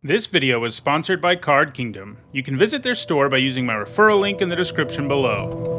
This video is sponsored by Card Kingdom. You can visit their store by using my referral link in the description below.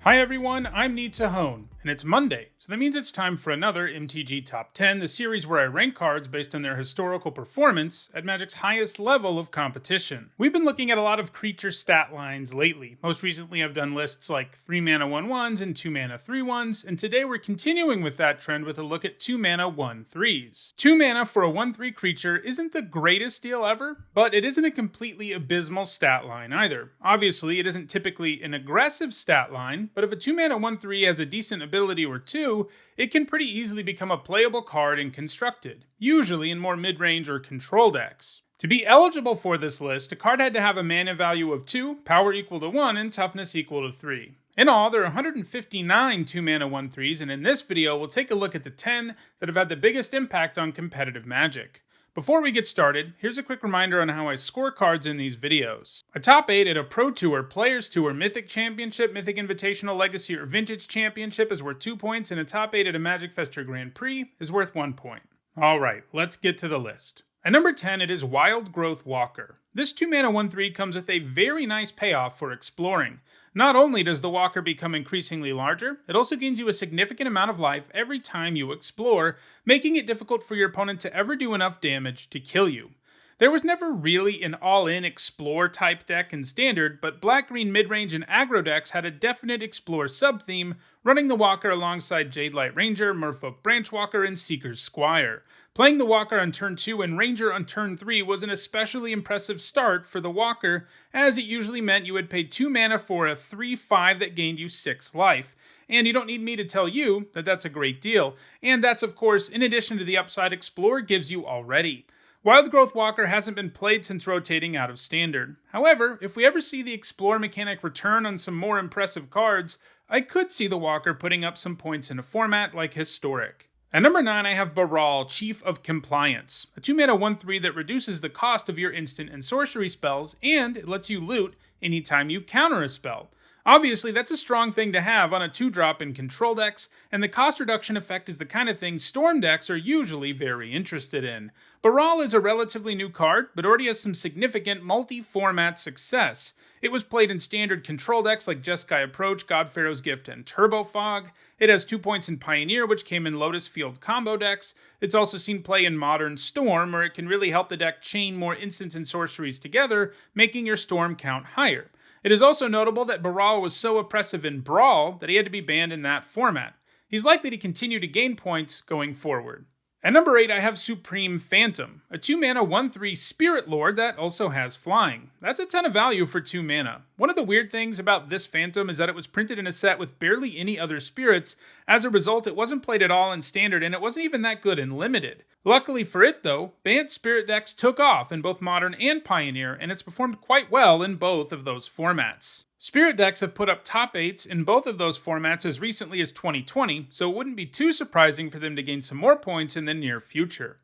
Hi everyone, I'm Hone, and it's Monday, so that means it's time for another MTG Top 10, the series where I rank cards based on their historical performance at Magic's highest level of competition. We've been looking at a lot of creature stat lines lately. Most recently I've done lists like 3 mana 1/1s and 2 mana 3/1s, and today we're continuing with that trend with a look at 2 mana 1/3s. 2 mana for a 1/3 creature isn't the greatest deal ever, but it isn't a completely abysmal stat line either. Obviously, it isn't typically an aggressive stat line, but if a 2 mana 1/3 has a decent ability or two, it can pretty easily become a playable card in Constructed, usually in more mid-range or control decks. To be eligible for this list, a card had to have a mana value of 2, power equal to 1, and toughness equal to 3. In all, there are 159 2 mana 1/3s, and in this video, we'll take a look at the 10 that have had the biggest impact on competitive Magic. Before we get started, here's a quick reminder on how I score cards in these videos. A top 8 at a Pro Tour, Players Tour, Mythic Championship, Mythic Invitational, Legacy, or Vintage Championship is worth 2 points, and a top 8 at a Magic Fest or Grand Prix is worth 1 point. Alright, let's get to the list. At number 10, it is Wild Growth Walker. This 2 mana 1/3 comes with a very nice payoff for exploring. Not only does the walker become increasingly larger, it also gains you a significant amount of life every time you explore, making it difficult for your opponent to ever do enough damage to kill you. There was never really an all-in explore type deck in Standard, but black-green midrange and aggro decks had a definite explore sub-theme, running the walker alongside Jadelight Ranger, Merfolk Branchwalker, and Seeker's Squire. Playing the walker on turn 2 and Ranger on turn 3 was an especially impressive start for the walker, as it usually meant you had paid 2 mana for a 3/5 that gained you 6 life. And you don't need me to tell you that that's a great deal, and that's of course in addition to the upside Explore gives you already. Wild Growth Walker hasn't been played since rotating out of Standard. However, if we ever see the Explore mechanic return on some more impressive cards, I could see the walker putting up some points in a format like Historic. At number 9, I have Baral, Chief of Compliance, a 2 mana 1/3 that reduces the cost of your instant and sorcery spells, and it lets you loot anytime you counter a spell. Obviously, that's a strong thing to have on a 2-drop in control decks, and the cost reduction effect is the kind of thing Storm decks are usually very interested in. Baral is a relatively new card, but already has some significant multi-format success. It was played in standard control decks like Jeskai Approach, Godpharaoh's Gift, and Turbo Fog. It has 2 points in Pioneer, which came in Lotus Field combo decks. It's also seen play in Modern Storm, where it can really help the deck chain more instants and sorceries together, making your Storm count higher. It is also notable that Baral was so oppressive in Brawl that he had to be banned in that format. He's likely to continue to gain points going forward. At number 8, I have Supreme Phantom, a 2 mana 1/3 Spirit Lord that also has flying. That's a ton of value for 2 mana. One of the weird things about this Phantom is that it was printed in a set with barely any other spirits. As a result, it wasn't played at all in Standard, and it wasn't even that good in Limited. Luckily for it though, Bant Spirit decks took off in both Modern and Pioneer, and it's performed quite well in both of those formats. Spirit decks have put up top 8s in both of those formats as recently as 2020, so it wouldn't be too surprising for them to gain some more points in the near future.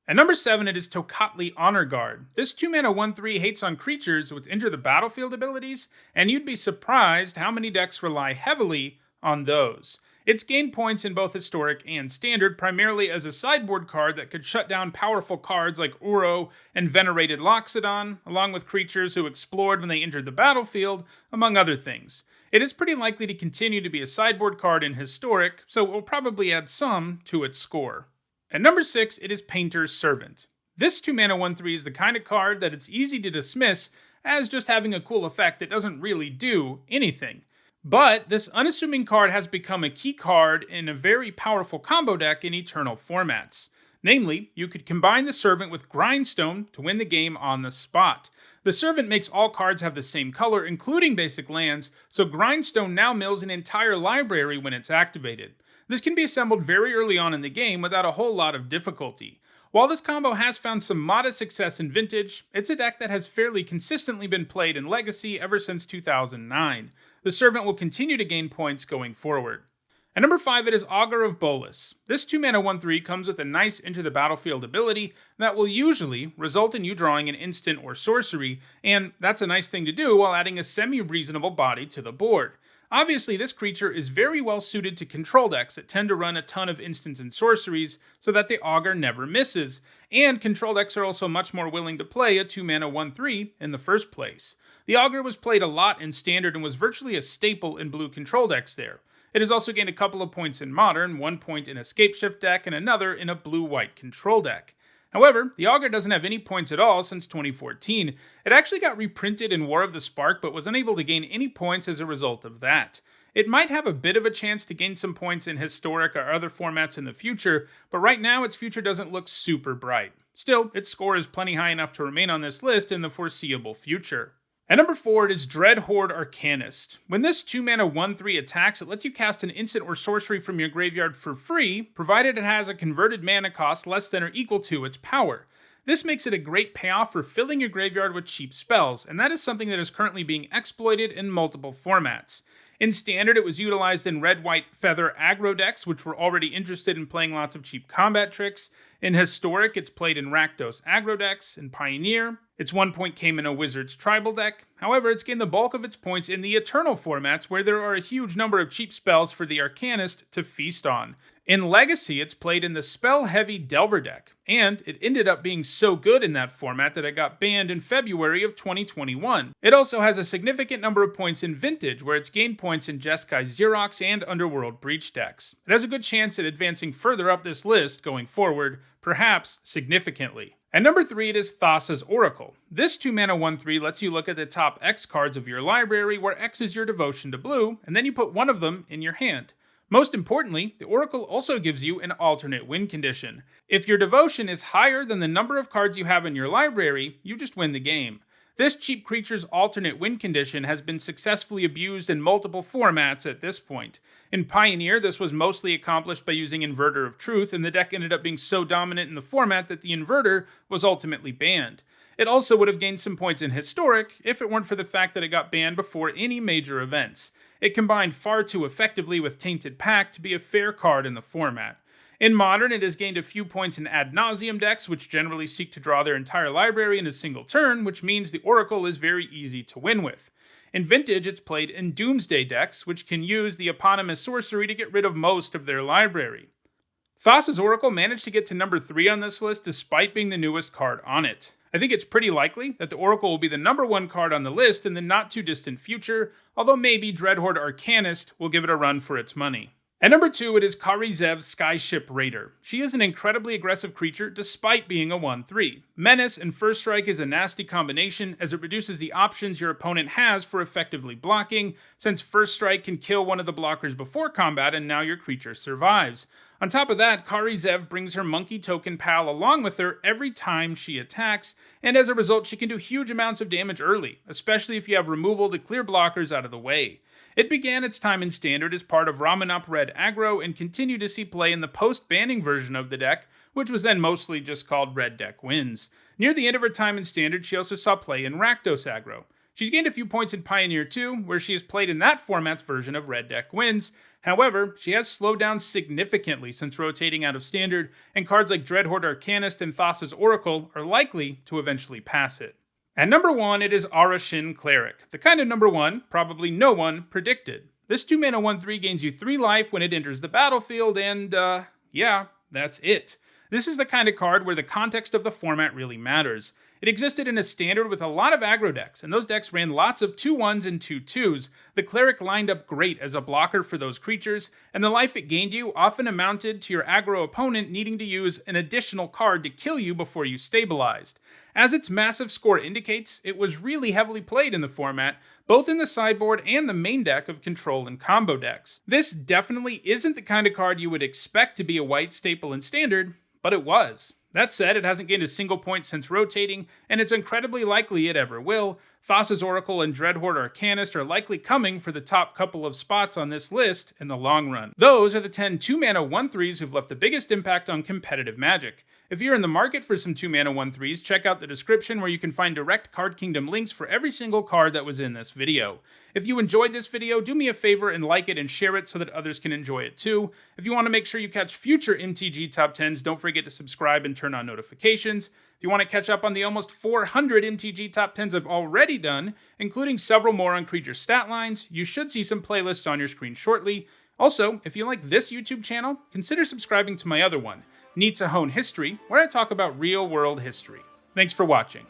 At number 7, it is Tokatli Honor Guard. This 2 mana 1/3 hates on creatures with enter the battlefield abilities, and you'd be surprised how many decks rely heavily on those. It's gained points in both Historic and Standard, primarily as a sideboard card that could shut down powerful cards like Uro and Venerated Loxodon, along with creatures who explored when they entered the battlefield, among other things. It is pretty likely to continue to be a sideboard card in Historic, so it will probably add some to its score. At number 6, it is Painter's Servant. This 2 mana 1/3 is the kind of card that it's easy to dismiss as just having a cool effect that doesn't really do anything. But this unassuming card has become a key card in a very powerful combo deck in Eternal formats. Namely, you could combine the Servant with Grindstone to win the game on the spot. The Servant makes all cards have the same color, including basic lands, so Grindstone now mills an entire library when it's activated. This can be assembled very early on in the game without a whole lot of difficulty. While this combo has found some modest success in Vintage, it's a deck that has fairly consistently been played in Legacy ever since 2009. The Servant will continue to gain points going forward. At number 5, it is Agar of Bolus. This 2-mana 1/3 comes with a nice enter the battlefield ability that will usually result in you drawing an instant or sorcery, and that's a nice thing to do while adding a semi-reasonable body to the board. Obviously, this creature is very well suited to control decks that tend to run a ton of instants and sorceries so that the Augur never misses, and control decks are also much more willing to play a 2-mana 1/3 in the first place. The Augur was played a lot in Standard and was virtually a staple in blue control decks there. It has also gained a couple of points in Modern, 1 point in a Scapeshift deck and another in a blue-white control deck. However, the Augur doesn't have any points at all since 2014. It actually got reprinted in War of the Spark, but was unable to gain any points as a result of that. It might have a bit of a chance to gain some points in Historic or other formats in the future, but right now its future doesn't look super bright. Still, its score is plenty high enough to remain on this list in the foreseeable future. At number 4, it is Dread Hoard Arcanist. When this 2-mana 1/3 attacks, it lets you cast an instant or sorcery from your graveyard for free, provided it has a converted mana cost less than or equal to its power. This makes it a great payoff for filling your graveyard with cheap spells, and that is something that is currently being exploited in multiple formats. In Standard, it was utilized in red-white feather aggro decks, which were already interested in playing lots of cheap combat tricks. In Historic, it's played in Rakdos aggro decks. In Pioneer, its 1 point came in a Wizard's tribal deck. However, it's gained the bulk of its points in the Eternal formats, where there are a huge number of cheap spells for the Arcanist to feast on. In Legacy, it's played in the spell-heavy Delver deck, and it ended up being so good in that format that it got banned in February of 2021. It also has a significant number of points in Vintage, where it's gained points in Jeskai Xerox and Underworld Breach decks. It has a good chance at advancing further up this list going forward, perhaps significantly. At number 3, it is Thassa's Oracle. This 2-mana 1/3 lets you look at the top X cards of your library, where X is your devotion to blue, and then you put one of them in your hand. Most importantly, the Oracle also gives you an alternate win condition. If your devotion is higher than the number of cards you have in your library, you just win the game. This cheap creature's alternate win condition has been successfully abused in multiple formats at this point. In Pioneer, this was mostly accomplished by using Inverter of Truth, and the deck ended up being so dominant in the format that the Inverter was ultimately banned. It also would have gained some points in Historic if it weren't for the fact that it got banned before any major events. It combined far too effectively with Tainted Pact to be a fair card in the format. In Modern, it has gained a few points in Ad Nauseam decks, which generally seek to draw their entire library in a single turn, which means the Oracle is very easy to win with. In Vintage, it's played in Doomsday decks, which can use the eponymous sorcery to get rid of most of their library. Thassa's Oracle managed to get to number 3 on this list despite being the newest card on it. I think it's pretty likely that the Oracle will be the number 1 card on the list in the not too distant future, although maybe Dread Hoard Arcanist will give it a run for its money. At number 2, it is Kari Zev's Skyship Raider. She is an incredibly aggressive creature despite being a 1/3. Menace and First Strike is a nasty combination as it reduces the options your opponent has for effectively blocking, since First Strike can kill one of the blockers before combat and now your creature survives. On top of that, Kari Zev brings her monkey token pal along with her every time she attacks, and as a result she can do huge amounts of damage early, especially if you have removal to clear blockers out of the way. It began its time in Standard as part of Ramanop Red aggro and continued to see play in the post-banning version of the deck, which was then mostly just called Red Deck Wins. Near the end of her time in Standard, she also saw play in Rakdos aggro. She's gained a few points in Pioneer too, where she has played in that format's version of Red Deck Wins. However, she has slowed down significantly since rotating out of Standard, and cards like Dread Hoard Arcanist and Thassa's Oracle are likely to eventually pass it. At number 1, it is Arashin Cleric, the kind of number 1 probably no one predicted. This 2-mana 1/3 gains you 3 life when it enters the battlefield, and yeah, that's it. This is the kind of card where the context of the format really matters. It existed in a Standard with a lot of aggro decks, and those decks ran lots of 2/1s and 2/2s. The Cleric lined up great as a blocker for those creatures, and the life it gained you often amounted to your aggro opponent needing to use an additional card to kill you before you stabilized. As its massive score indicates, it was really heavily played in the format, both in the sideboard and the main deck of control and combo decks. This definitely isn't the kind of card you would expect to be a white staple in Standard, but it was. That said, it hasn't gained a single point since rotating, and it's incredibly likely it ever will. Thassa's Oracle and Dread Hoard Arcanist are likely coming for the top couple of spots on this list in the long run. Those are the 10 2-mana 1/3s who've left the biggest impact on competitive Magic. If you're in the market for some 2-mana 1/3s, check out the description where you can find direct Card Kingdom links for every single card that was in this video. If you enjoyed this video, do me a favor and like it and share it so that others can enjoy it too. If you want to make sure you catch future MTG Top 10s, don't forget to subscribe and turn on notifications. If you want to catch up on the almost 400 MTG Top 10s I've already done, including several more on creature stat lines, you should see some playlists on your screen shortly. Also, if you like this YouTube channel, consider subscribing to my other one, Need to Hone History, where I talk about real-world history. Thanks for watching.